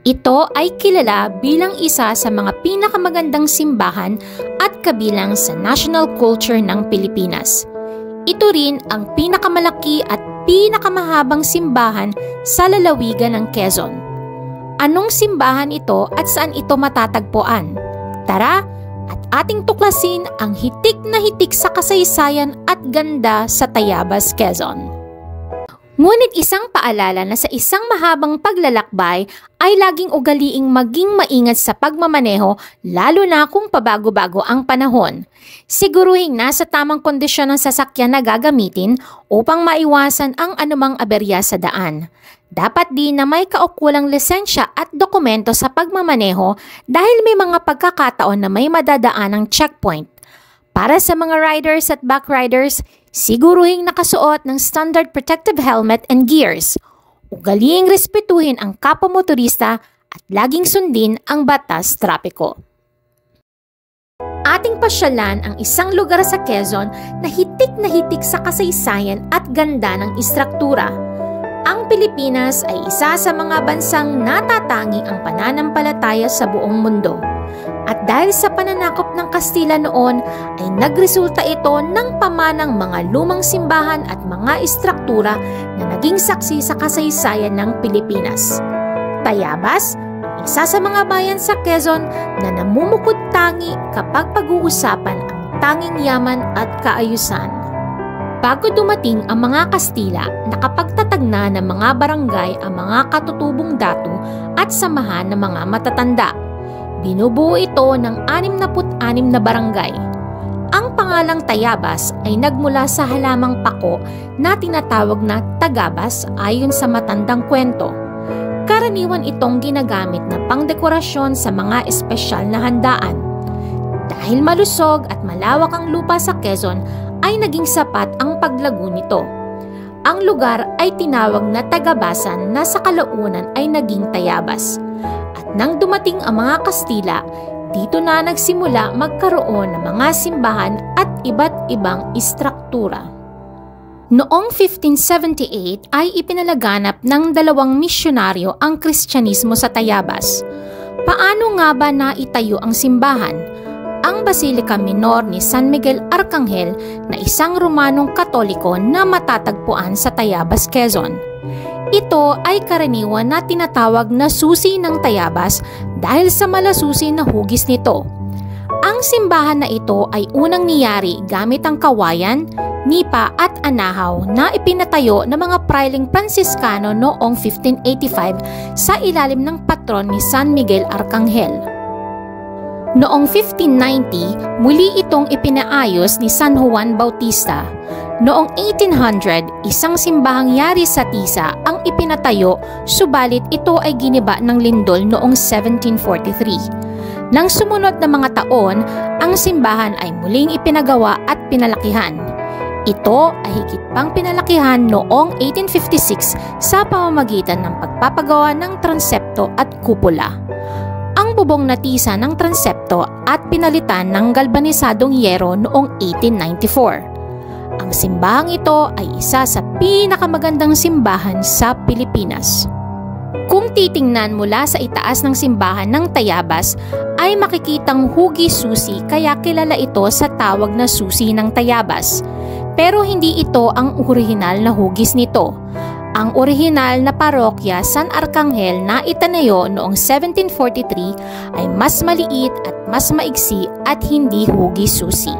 Ito ay kilala bilang isa sa mga pinakamagandang simbahan at kabilang sa national culture ng Pilipinas. Ito rin ang pinakamalaki at pinakamahabang simbahan sa lalawigan ng Quezon. Anong simbahan ito at saan ito matatagpuan? Tara at ating tuklasin ang hitik na hitik sa kasaysayan at ganda sa Tayabas, Quezon. Ngunit isang paalala na sa isang mahabang paglalakbay ay laging ugaliing maging maingat sa pagmamaneho lalo na kung pabago-bago ang panahon. Siguruhin nasa tamang kondisyon ng sasakyan na gagamitin upang maiwasan ang anumang aberya sa daan. Dapat din na may kaukulang lisensya at dokumento sa pagmamaneho dahil may mga pagkakataon na may madadaan ng checkpoint. Para sa mga riders at backriders, siguruhing nakasuot ng standard protective helmet and gears. Ugaliing respetuhin ang kapwa motorista at laging sundin ang batas trapiko. Ating pasyalan ang isang lugar sa Quezon na hitik sa kasaysayan at ganda ng istruktura. Ang Pilipinas ay isa sa mga bansang natatangi ang pananampalataya sa buong mundo. At dahil sa pananakop ng Kastila noon ay nagresulta ito ng pamanang mga lumang simbahan at mga istruktura na naging saksi sa kasaysayan ng Pilipinas. Tayabas, isa sa mga bayan sa Quezon na namumukod-tangi kapag pag-uusapan ang tanging yaman at kaayusan. Bago dumating ang mga Kastila, nakapagtatag na ng mga barangay ang mga katutubong datu at samahan ng mga matatanda. Binubuo ito ng 66 na barangay. Ang pangalang Tayabas ay nagmula sa halamang pako na tinatawag na Tagabas ayon sa matandang kwento. Karaniwan itong ginagamit na pangdekorasyon sa mga espesyal na handaan. Dahil malusog at malawak ang lupa sa Quezon, ay naging sapat ang paglago nito. Ang lugar ay tinawag na Tagabasan na sa kalaunan ay naging Tayabas. At nang dumating ang mga Kastila, dito na nagsimula magkaroon ng mga simbahan at iba't ibang istruktura. Noong 1578 ay ipinalaganap ng 2 misyonaryo ang Kristyanismo sa Tayabas. Paano nga ba naitayo ang simbahan? Ang Basilica Minor ni San Miguel Arcangel na isang Romanong Katoliko na matatagpuan sa Tayabas, Quezon. Ito ay karaniwan na tinatawag na susi ng Tayabas dahil sa malasusi na hugis nito. Ang simbahan na ito ay unang niyari gamit ang kawayan, nipa at anahaw na ipinatayo ng mga prailing Franciscano noong 1585 sa ilalim ng patron ni San Miguel Arcangel. Noong 1590, muli itong ipinaayos ni San Juan Bautista. Noong 1800, isang simbahang yari sa Tisa ang ipinatayo, subalit ito ay giniba ng lindol noong 1743. Nang sumunod na mga taon, ang simbahan ay muling ipinagawa at pinalakihan. Ito ay higit pang pinalakihan noong 1856 sa pamamagitan ng pagpapagawa ng transepto at kupula. Ang bubong na tisa ng transepto at pinalitan ng galbanisadong yero noong 1894. Ang simbahang ito ay isa sa pinakamagandang simbahan sa Pilipinas. Kung titingnan mula sa itaas ng simbahan ng Tayabas, ay makikitang hugis susi kaya kilala ito sa tawag na susi ng Tayabas. Pero hindi ito ang orihinal na hugis nito. Ang orihinal na parokya San Arcangel na itanayo noong 1743 ay mas maliit at mas maigsi at hindi hugis susi.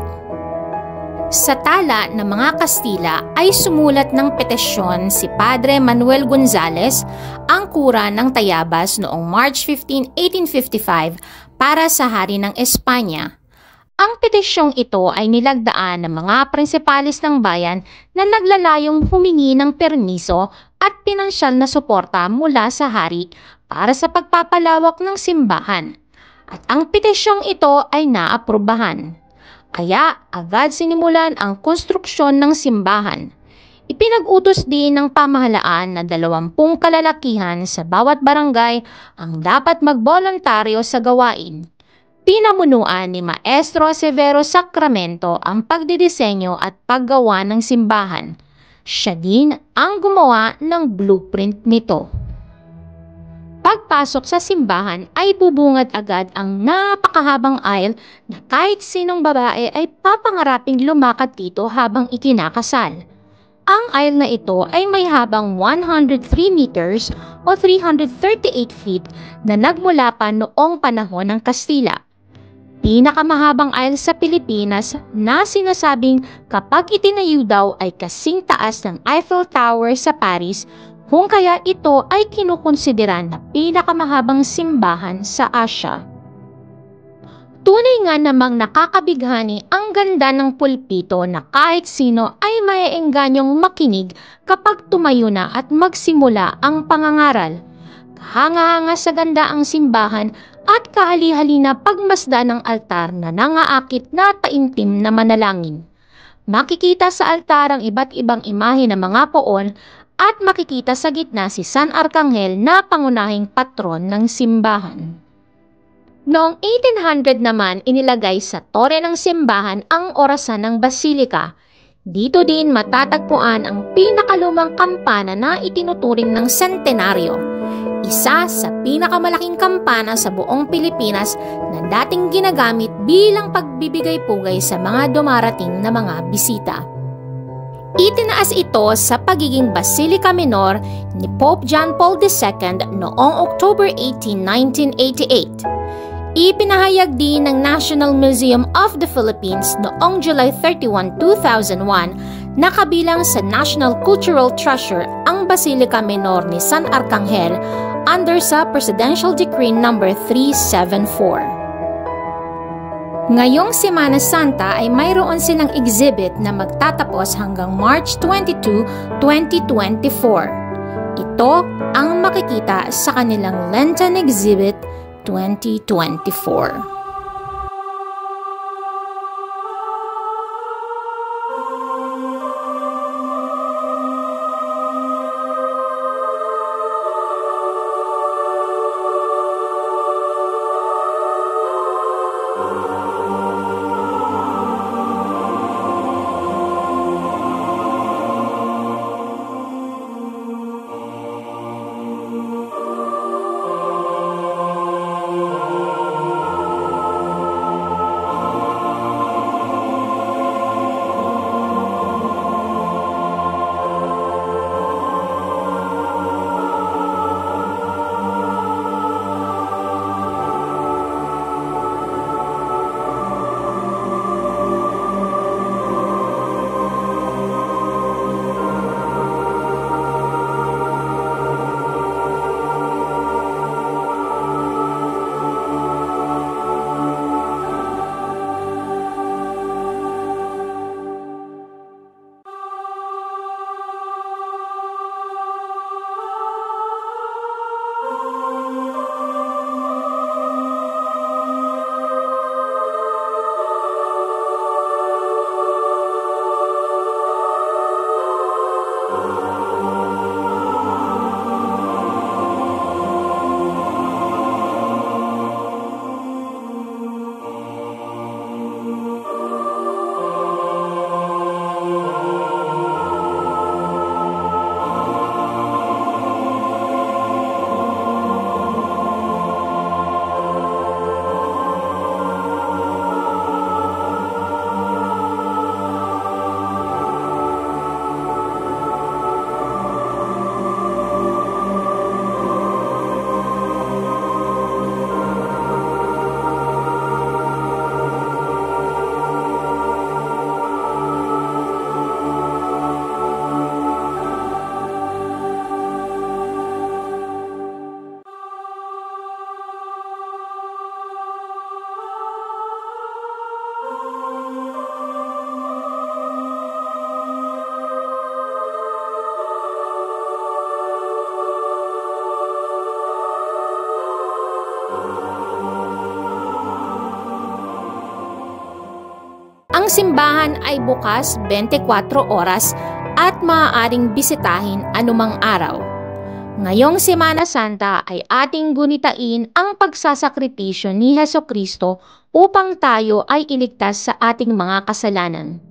Sa tala ng mga Kastila ay sumulat ng petisyon si Padre Manuel Gonzales, ang kura ng Tayabas noong March 15, 1855 para sa Hari ng Espanya. Ang petisyong ito ay nilagdaan ng mga prinsipalis ng bayan na naglalayong humingi ng permiso at pinansyal na suporta mula sa hari para sa pagpapalawak ng simbahan. At ang petisyong ito ay naaprubahan. Kaya agad sinimulan ang konstruksyon ng simbahan. Ipinag-utos din ng pamahalaan na 20 kalalakihan sa bawat barangay ang dapat magboluntaryo sa gawain. Pinamunuan ni Maestro Severo Sacramento ang pagdidisenyo at paggawa ng simbahan. Siya din ang gumawa ng blueprint nito. pagpasok sa simbahan ay bubungad agad ang napakahabang aisle na kahit sinong babae ay papangaraping lumakad dito habang ikinakasal. Ang aisle na ito ay may habang 103 meters o 338 feet na nagmula pa noong panahon ng Kastila. Pinakamahabang aisle sa Pilipinas na sinasabing kapag itinayo daw ay kasing taas ng Eiffel Tower sa Paris, kung kaya ito ay kinukonsidera na pinakamahabang simbahan sa Asya. Tunay nga namang nakakabighani ang ganda ng pulpito na kahit sino ay maiengganyong makinig kapag tumayo na at magsimula ang pangangaral. Kahanga-hanga sa ganda ang simbahan at kahali-hali na pagmasdan ng altar na nangaakit na taimtim na manalangin. Makikita sa altar ang iba't ibang imahe ng mga poon at makikita sa gitna si San Arcangel na pangunahing patron ng simbahan. Noong 1800 naman inilagay sa tore ng simbahan ang orasan ng basilika. Dito din matatagpuan ang pinakalumang kampana na itinuturing ng sentenaryo. Isa sa pinakamalaking kampana sa buong Pilipinas na dating ginagamit bilang pagbibigay pugay sa mga dumarating na mga bisita. Itinaas ito sa pagiging Basilica Minor ni Pope John Paul II noong October 18, 1988. Ipinahayag din ng National Museum of the Philippines noong July 31, 2001 na kabilang sa National Cultural Treasure ang Basilica Minor ni San Arcangel under sa Presidential Decree No. 374. Ngayong Semana Santa ay mayroon silang exhibit na magtatapos hanggang March 22, 2024. Ito ang makikita sa kanilang Lenten Exhibit 2024. Ang simbahan ay bukas 24 oras at maaaring bisitahin anumang araw. Ngayong Semana Santa ay ating gunitain ang pagsasakripisyo ni Hesukristo upang tayo ay iligtas sa ating mga kasalanan.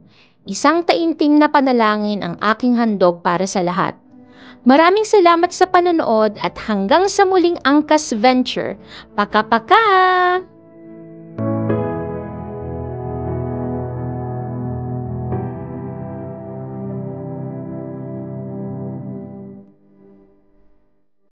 Isang taimtim na panalangin ang aking handog para sa lahat. Maraming salamat sa panonood at hanggang sa muling Angkas Venture. Paka-paka!